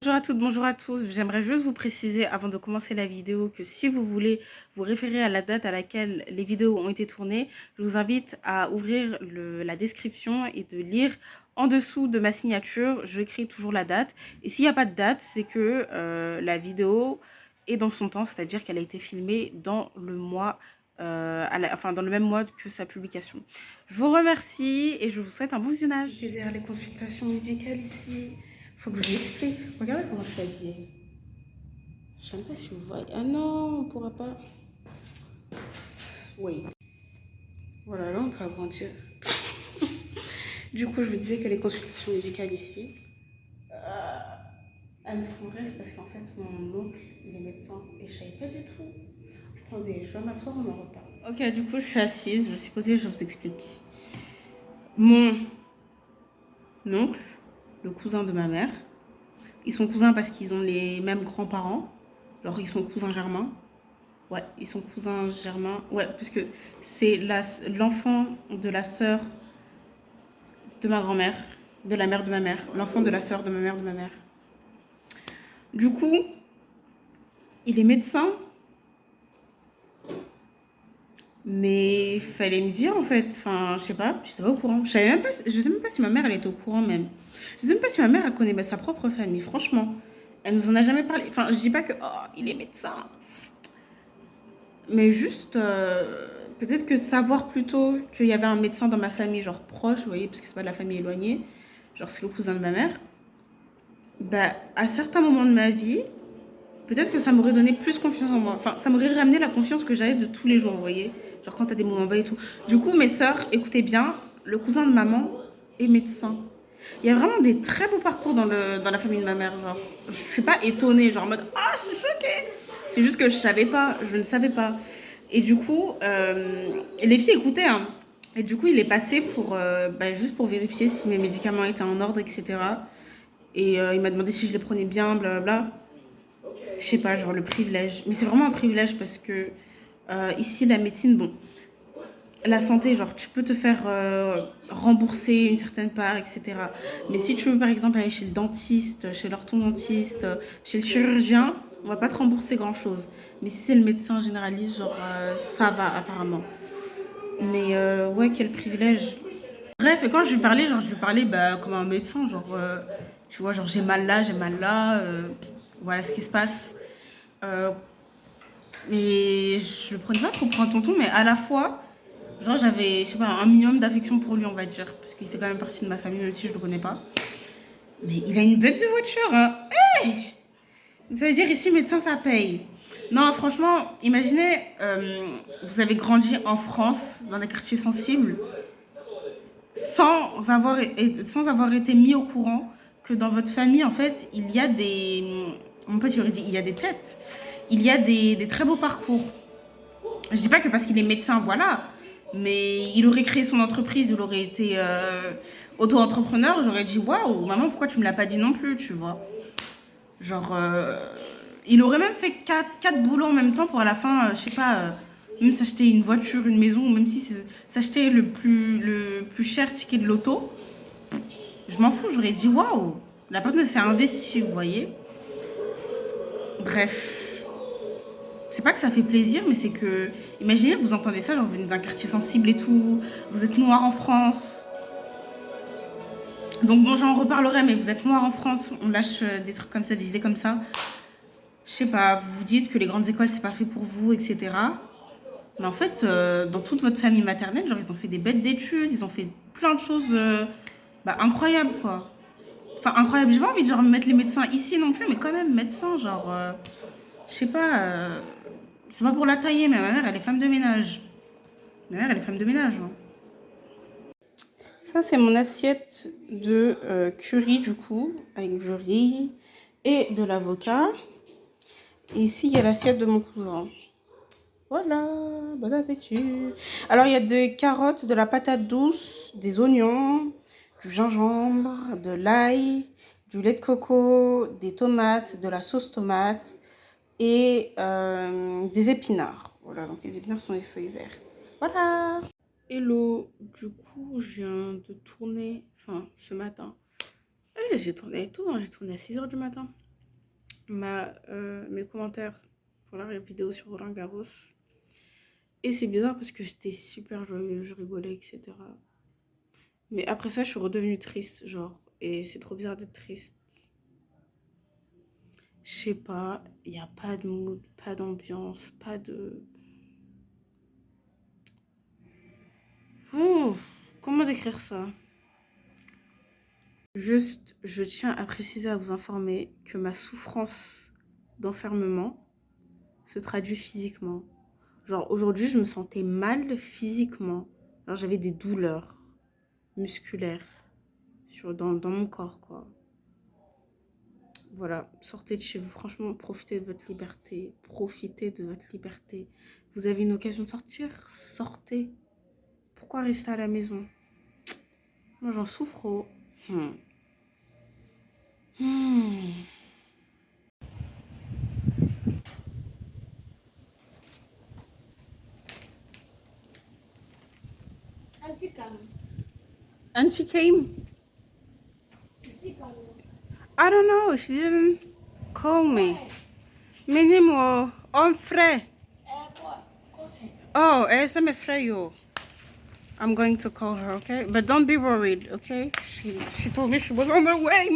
Bonjour à toutes, bonjour à tous. J'aimerais juste vous préciser avant de commencer la vidéo que si vous voulez vous référer à la date à laquelle les vidéos ont été tournées, je vous invite à ouvrir la description et de lire en dessous de ma signature. Je écris toujours la date. Et s'il n'y a pas de date, c'est que la vidéo est dans son temps, c'est-à-dire qu'elle a été filmée dans le mois, enfin dans le même mois que sa publication. Je vous remercie et je vous souhaite un bon visionnage. Derrière les consultations médicales ici. Faut que je l'explique. Regardez comment je suis habillée. Je sais même pas si vous voyez. Ah non, on pourra pas. Oui. Voilà, là on peut agrandir. Du coup, je vous disais que les consultations médicales ici, elles me font rire parce qu'en fait, mon oncle, il est médecin et je savais pas du tout. Attendez, je vais m'asseoir, on en reparle. Ok, du coup, je suis assise, je suis posée, je vous explique. Mon oncle, le cousin de ma mère, ils sont cousins parce qu'ils ont les mêmes grands-parents. Genre, ils sont cousins germains. Ouais, ils sont cousins germains. Ouais, parce que c'est l'enfant de la sœur de ma grand-mère, de la mère de ma mère, l'enfant de la sœur de ma mère de ma mère. Du coup, il est médecin, mais il fallait me dire en fait. Enfin, je sais pas, j'étais pas au courant. Je sais même pas si ma mère elle était au courant même. Je sais même pas si ma mère elle connaît sa propre famille. Franchement, elle nous en a jamais parlé. Enfin, je dis pas que oh, il est médecin, mais juste peut-être que savoir plutôt qu'il y avait un médecin dans ma famille, genre proche, vous voyez, parce que c'est pas de la famille éloignée, genre c'est le cousin de ma mère, bah à certains moments de ma vie, peut-être que ça m'aurait donné plus confiance en moi. Enfin, ça m'aurait ramené la confiance que j'avais de tous les jours, vous voyez, genre quand t'as des moments bas et tout. Du coup, mes sœurs, écoutez bien, le cousin de maman est médecin. Il y a vraiment des très beaux parcours dans la famille de ma mère, genre. Je suis pas étonnée, genre en mode ah, je suis choquée. C'est juste que je savais pas, je ne savais pas. Et du coup, les filles écoutaient, hein. Et du coup, il est passé pour, juste pour vérifier si mes médicaments étaient en ordre, etc. Et il m'a demandé si je les prenais bien, blablabla. Je sais pas, genre le privilège. Mais c'est vraiment un privilège parce que ici, la médecine, bon, la santé, genre tu peux te faire rembourser une certaine part, etc. Mais si tu veux par exemple aller chez le dentiste, chez l'orthodontiste, chez le chirurgien, on va pas te rembourser grand chose. Mais si c'est le médecin généraliste, genre ça va apparemment. Mais ouais, quel privilège. Bref, et quand je lui parlais, genre je lui parlais bah, comme un médecin, genre tu vois, genre j'ai mal là, voilà ce qui se passe. Euh, mais je le prenais pas trop pour un tonton, mais à la fois, genre, j'avais, je sais pas, un minimum d'affection pour lui, on va dire. Parce qu'il fait quand même partie de ma famille, même si je le connais pas. Mais il a une bête de voiture, hein. Hey, ça veut dire ici, médecin, ça paye. Non, franchement, imaginez, vous avez grandi en France, dans des quartiers sensibles, sans avoir été mis au courant que dans votre famille, en fait, il y a des... Mon pote, il aurait dit, il y a des têtes. Il y a des très beaux parcours. Je dis pas que parce qu'il est médecin, voilà. Mais il aurait créé son entreprise, il aurait été auto-entrepreneur. J'aurais dit, waouh, maman, pourquoi tu me l'as pas dit non plus, tu vois. Genre, il aurait même fait quatre boulots en même temps pour à la fin, je sais pas, même s'acheter une voiture, une maison, ou même si c'est s'acheter le plus cher ticket de loto. Je m'en fous, j'aurais dit, waouh, la personne s'est investie, vous voyez. Bref. C'est pas que ça fait plaisir, mais c'est que, imaginez, vous entendez ça, genre vous venez d'un quartier sensible et tout, vous êtes noir en France. Donc bon, j'en reparlerai, mais vous êtes noir en France, on lâche des trucs comme ça, des idées comme ça. Je sais pas, vous vous dites que les grandes écoles c'est pas fait pour vous, etc. Mais en fait, dans toute votre famille maternelle, genre ils ont fait des bêtes d'études, ils ont fait plein de choses incroyables quoi. Enfin incroyables, j'ai pas envie de genre mettre les médecins ici non plus, mais quand même médecins, genre, je sais pas, c'est pas pour la tailler, mais ma mère elle est femme de ménage. Ma mère, elle est femme de ménage. Hein. Ça, c'est mon assiette de curry, du coup, avec du riz et de l'avocat. Et ici, il y a l'assiette de mon cousin. Voilà, bon appétit. Alors, il y a des carottes, de la patate douce, des oignons, du gingembre, de l'ail, du lait de coco, des tomates, de la sauce tomate et des épinards. Voilà, donc les épinards sont des feuilles vertes. Voilà. Hello, du coup, je viens de tourner, enfin, ce matin. J'ai tourné tôt, hein, j'ai tourné à 6 h du matin. mes commentaires pour la vidéo sur Roland Garros. Et c'est bizarre parce que j'étais super joyeuse, je rigolais, etc. Mais après ça, je suis redevenue triste, genre. Et c'est trop bizarre d'être triste. Je sais pas, il n'y a pas de mood, pas d'ambiance, pas de... Oh, comment décrire ça? Juste, je tiens à préciser, à vous informer que ma souffrance d'enfermement se traduit physiquement. Genre, aujourd'hui, je me sentais mal physiquement. Genre, j'avais des douleurs musculaires dans mon corps, quoi. Voilà, sortez de chez vous. Franchement, profitez de votre liberté. Profitez de votre liberté. Vous avez une occasion de sortir? Sortez. Pourquoi rester à la maison? Moi, j'en souffre. Oh. And she came. I don't know. She didn't call me. Menino, on frère. Oh, essa me freio. I'm going to call her, okay? But don't be worried, okay? She told me she was on her way.